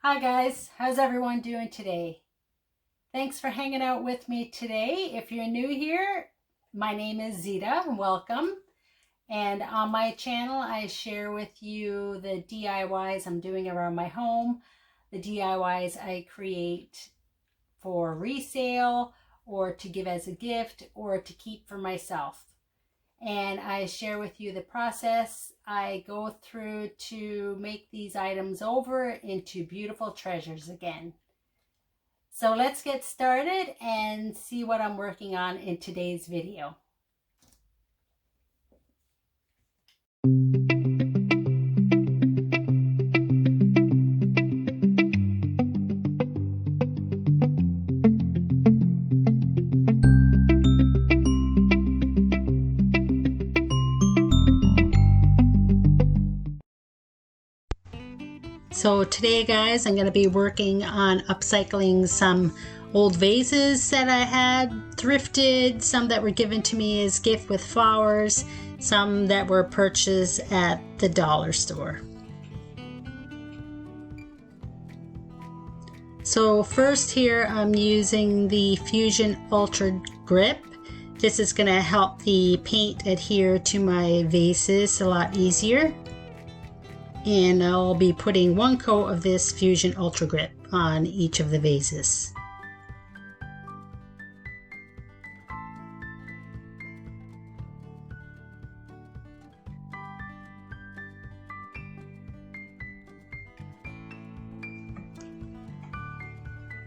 Hi guys, how's everyone doing today? Thanks for hanging out with me today. If you're new here, my name is Zita, welcome. And on my channel, I share with you the DIYs I'm doing around my home, the DIYs I create for resale or to give as a gift or to keep for myself. And I share with you the process I go through to make these items over into beautiful treasures again. So let's get started and see what I'm working on in today's video. So today, guys, I'm going to be working on upcycling some old vases that I had thrifted, some that were given to me as gift with flowers, some that were purchased at the dollar store. So first here, I'm using the Fusion Ultra Grip. This is going to help the paint adhere to my vases a lot easier. And I'll be putting one coat of this Fusion Ultra Grip on each of the vases.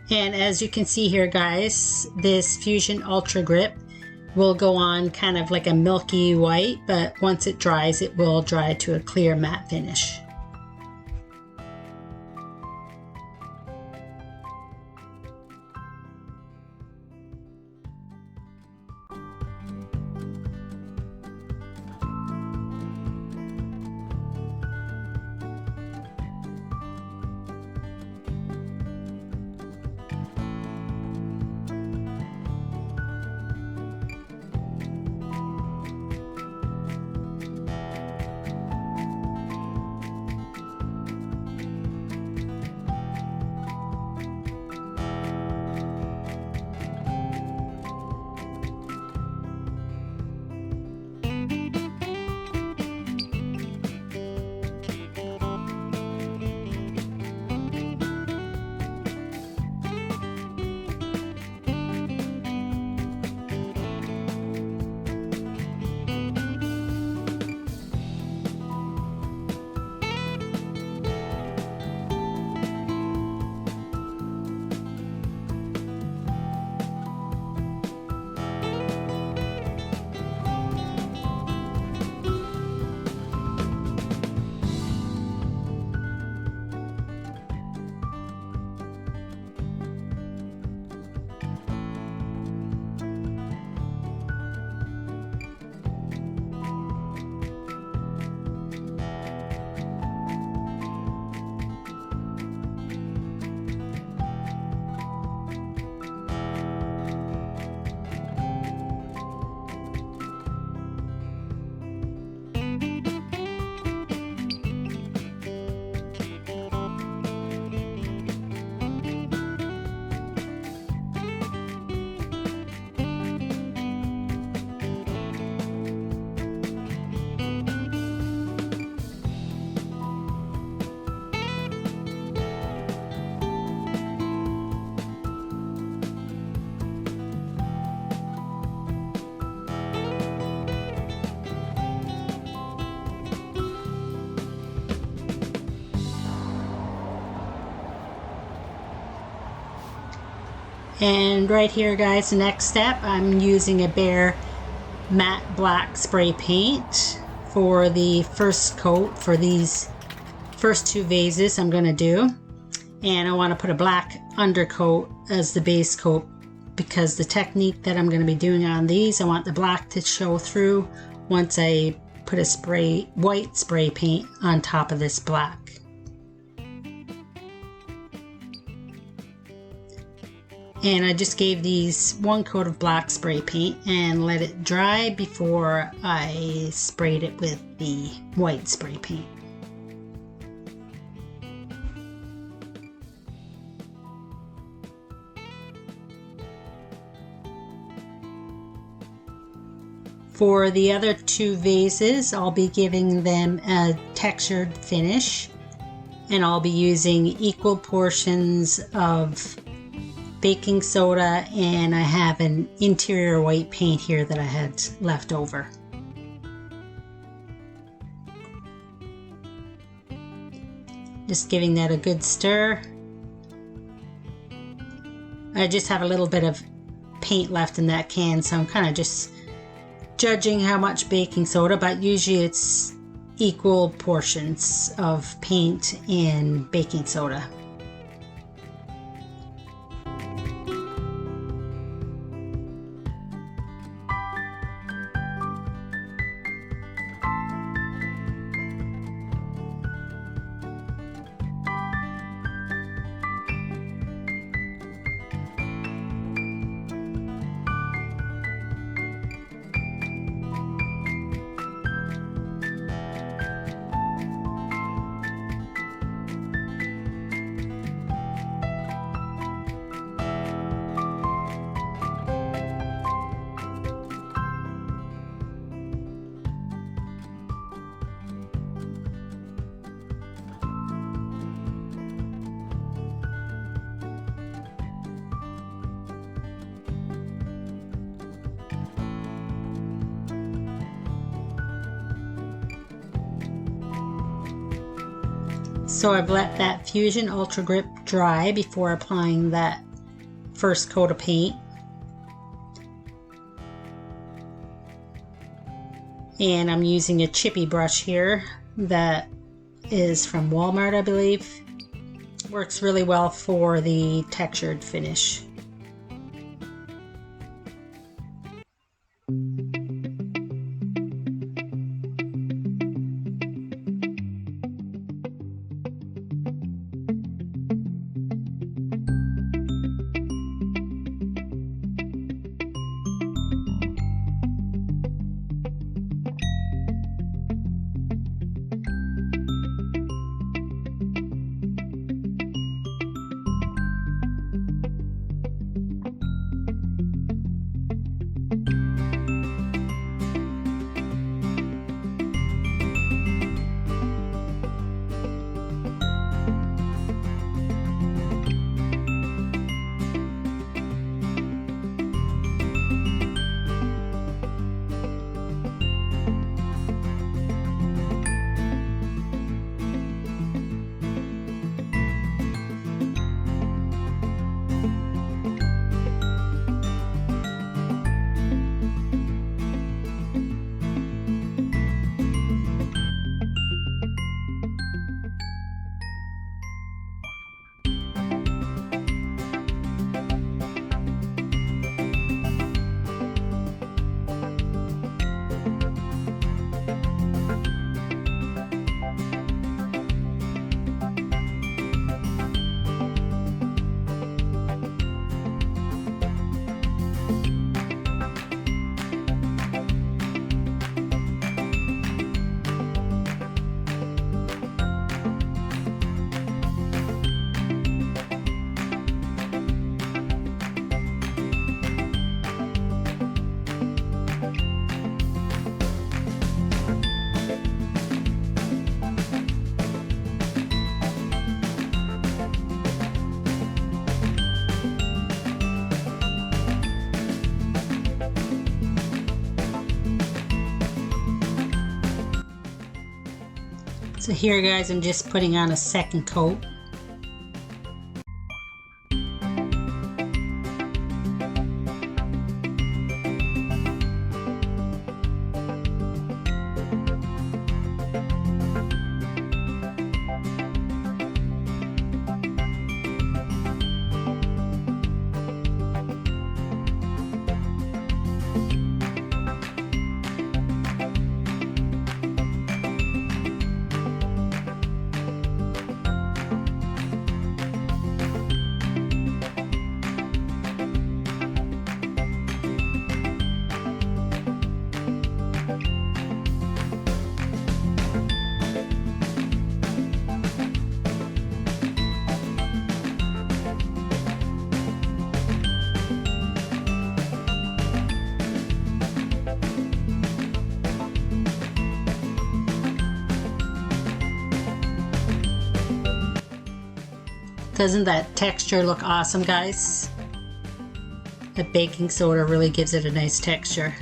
And as you can see here, guys, this Fusion Ultra Grip will go on kind of like a milky white, but once it dries, it will dry to a clear matte finish. And right here, guys, the next step, I'm using a Bare matte black spray paint for the first coat for these first two vases I'm going to do. And I want to put a black undercoat as the base coat because the technique that I'm going to be doing on these, I want the black to show through once I put a white spray paint on top of this black. And I just gave these one coat of black spray paint and let it dry before I sprayed it with the white spray paint. For the other two vases, I'll be giving them a textured finish, and I'll be using equal portions of baking soda, and I have an interior white paint here that I had left over. Just giving that a good stir. I just have a little bit of paint left in that can, so I'm kind of just judging how much baking soda, but usually it's equal portions of paint and baking soda. So I've let that Fusion Ultra Grip dry before applying that first coat of paint. And I'm using a chippy brush here that is from Walmart, I believe. Works really well for the textured finish. So here guys, I'm just putting on a second coat. Doesn't that texture look awesome, guys? The baking soda really gives it a nice texture.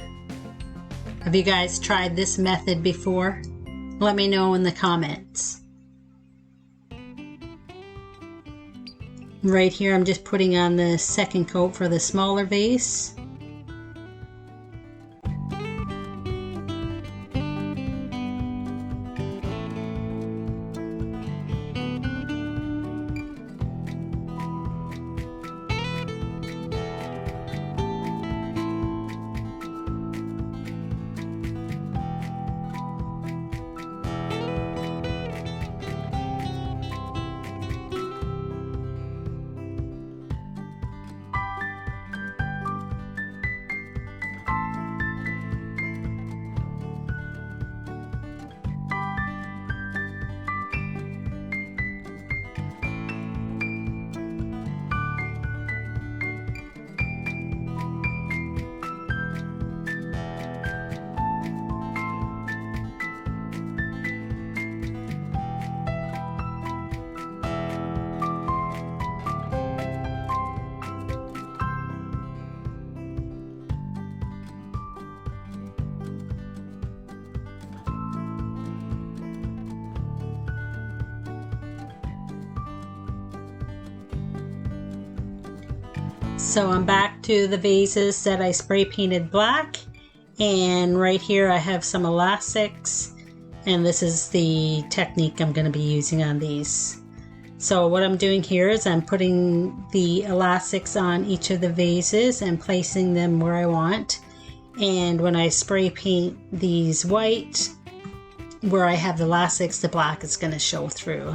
Have you guys tried this method before? Let me know in the comments. Right here I'm just putting on the second coat for the smaller vase. So I'm back to the vases that I spray painted black, and right here I have some elastics, and this is the technique I'm going to be using on these. So what I'm doing here is I'm putting the elastics on each of the vases and placing them where I want, and when I spray paint these white, where I have the elastics, the black is going to show through.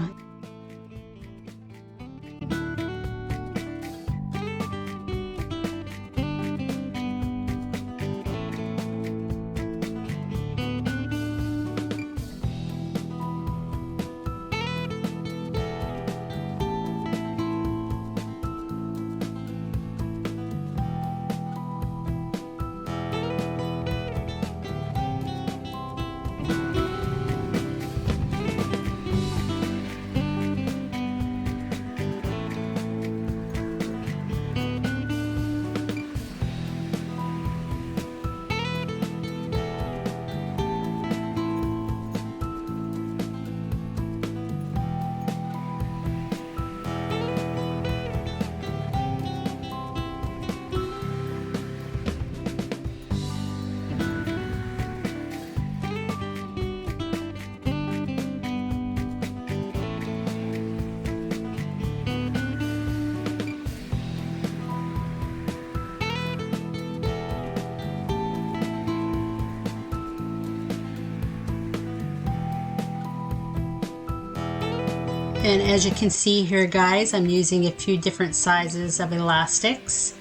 And as you can see here, guys, I'm using a few different sizes of elastics.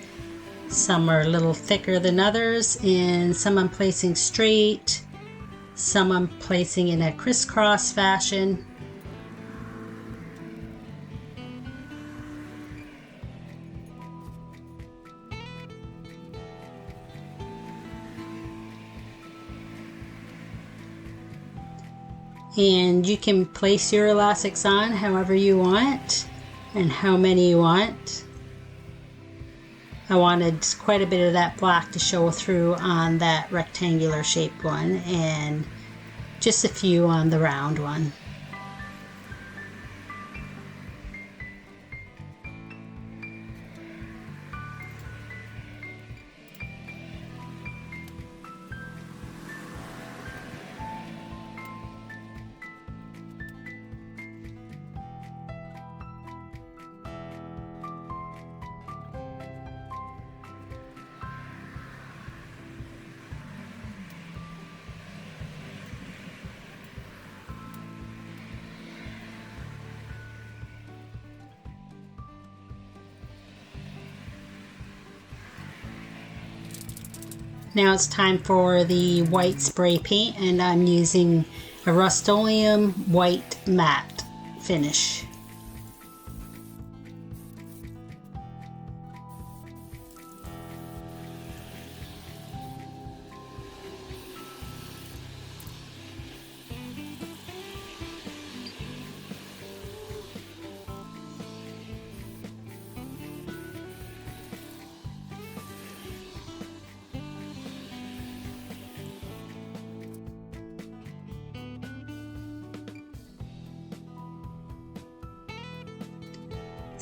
Some are a little thicker than others, and some I'm placing straight, some I'm placing in a crisscross fashion. And you can place your elastics on however you want and how many you want. I wanted quite a bit of that black to show through on that rectangular shaped one and just a few on the round one. Now it's time for the white spray paint, and I'm using a Rust-Oleum white matte finish.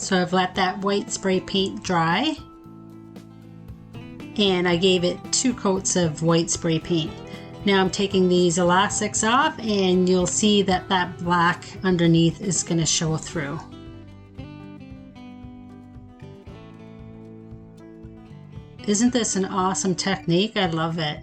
So I've let that white spray paint dry, and I gave it 2 coats of white spray paint. Now I'm taking these elastics off, and you'll see that that black underneath is going to show through. Isn't this an awesome technique? I love it.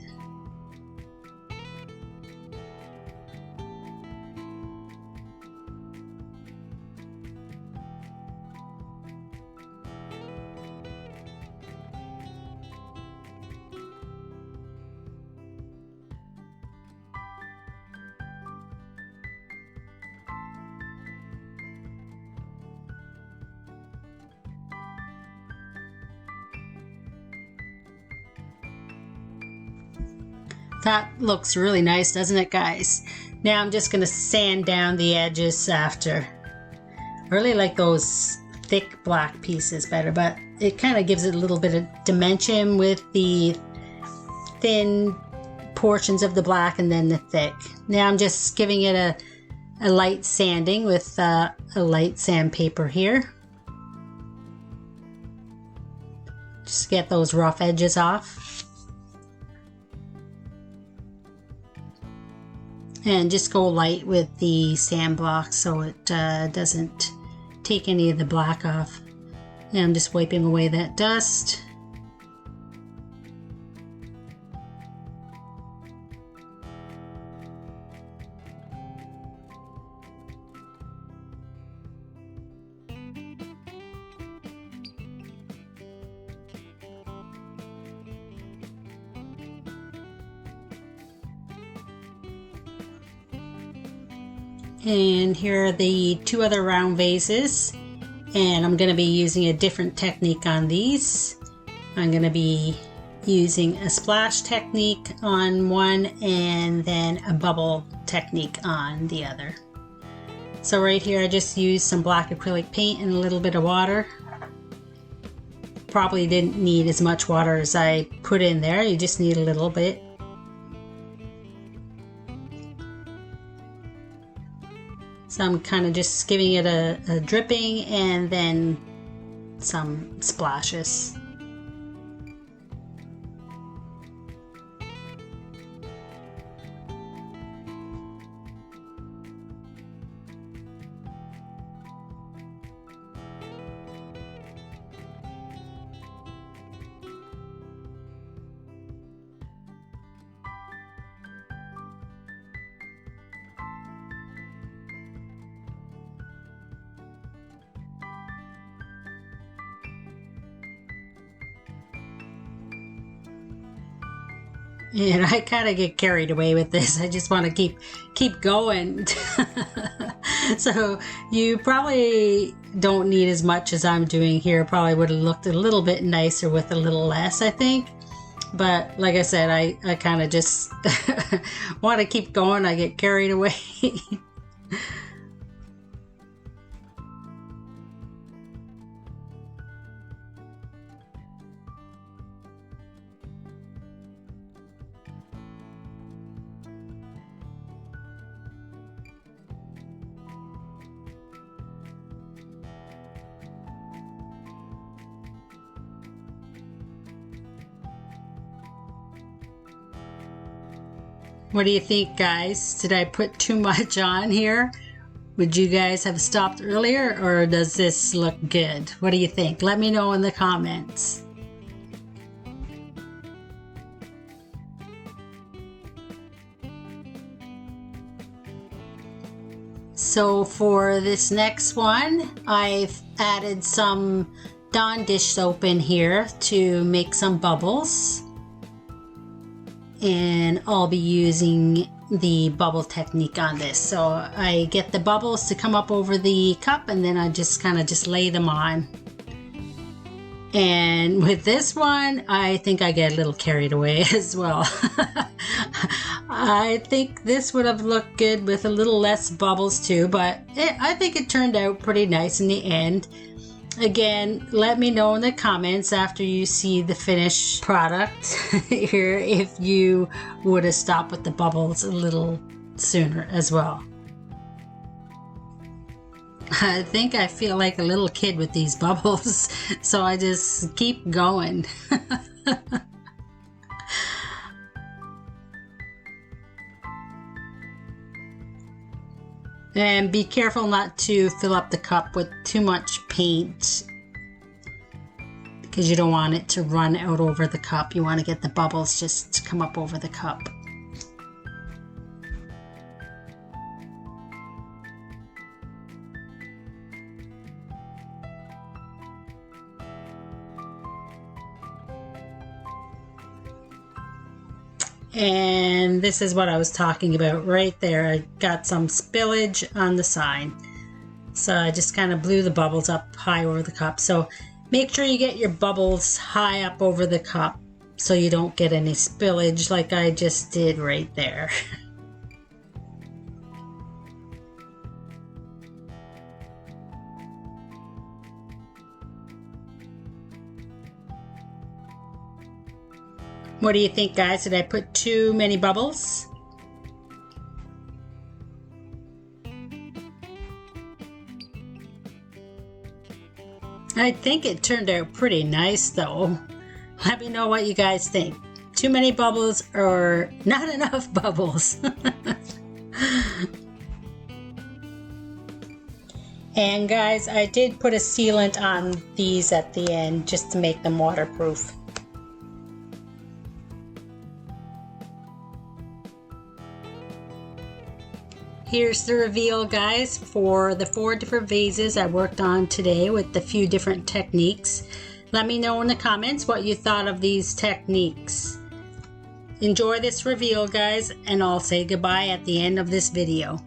That looks really nice, doesn't it, guys? Now I'm just going to sand down the edges after. I really like those thick black pieces better, but it kind of gives it a little bit of dimension with the thin portions of the black and then the thick. Now I'm just giving it a light sanding with a light sandpaper here. Just get those rough edges off. And just go light with the sand block so it doesn't take any of the black off. And I'm just wiping away that dust. And here are the 2 other round vases, and I'm going to be using a different technique on these. I'm going to be using a splash technique on one and then a bubble technique on the other. So right here I just used some black acrylic paint and a little bit of water. Probably didn't need as much water as I put in there, you just need a little bit. So I'm kind of just giving it a dripping and then some splashes. And I kind of get carried away with this. I just want to keep going. So you probably don't need as much as I'm doing here. Probably would have looked a little bit nicer with a little less, I think. But like I said, I kind of just want to keep going. I get carried away. What do you think, guys? Did I put too much on here? Would you guys have stopped earlier, or does this look good? What do you think? Let me know in the comments. So for this next one, I've added some Dawn dish soap in here to make some bubbles. And I'll be using the bubble technique on this. So I get the bubbles to come up over the cup, and then I just kind of just lay them on. And with this one, I think I get a little carried away as well. I think this would have looked good with a little less bubbles too, but I think it turned out pretty nice in the end. Again, let me know in the comments after you see the finished product here if you would have stopped with the bubbles a little sooner as well. I think I feel like a little kid with these bubbles, so I just keep going. And be careful not to fill up the cup with too much paint, because you don't want it to run out over the cup. You want to get the bubbles just to come up over the cup. And this is what I was talking about right there. I got some spillage on the side, so I just kind of blew the bubbles up high over the cup. So make sure you get your bubbles high up over the cup so you don't get any spillage like I just did right there. What do you think, guys? Did I put too many bubbles? I think it turned out pretty nice though. Let me know what you guys think. Too many bubbles or not enough bubbles? And guys, I did put a sealant on these at the end just to make them waterproof. Here's the reveal, guys, for the 4 different vases I worked on today with a few different techniques. Let me know in the comments what you thought of these techniques. Enjoy this reveal, guys, and I'll say goodbye at the end of this video.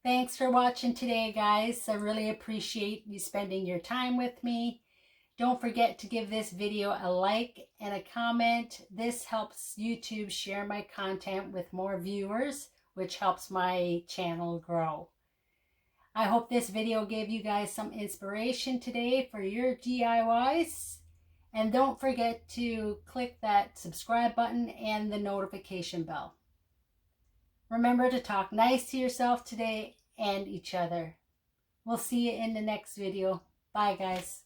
Thanks for watching today, guys. I really appreciate you spending your time with me. Don't forget to give this video a like and a comment. This helps YouTube share my content with more viewers, which helps my channel grow. I hope this video gave you guys some inspiration today for your DIYs. And don't forget to click that subscribe button and the notification bell. Remember to talk nice to yourself today and each other. We'll see you in the next video. Bye, guys.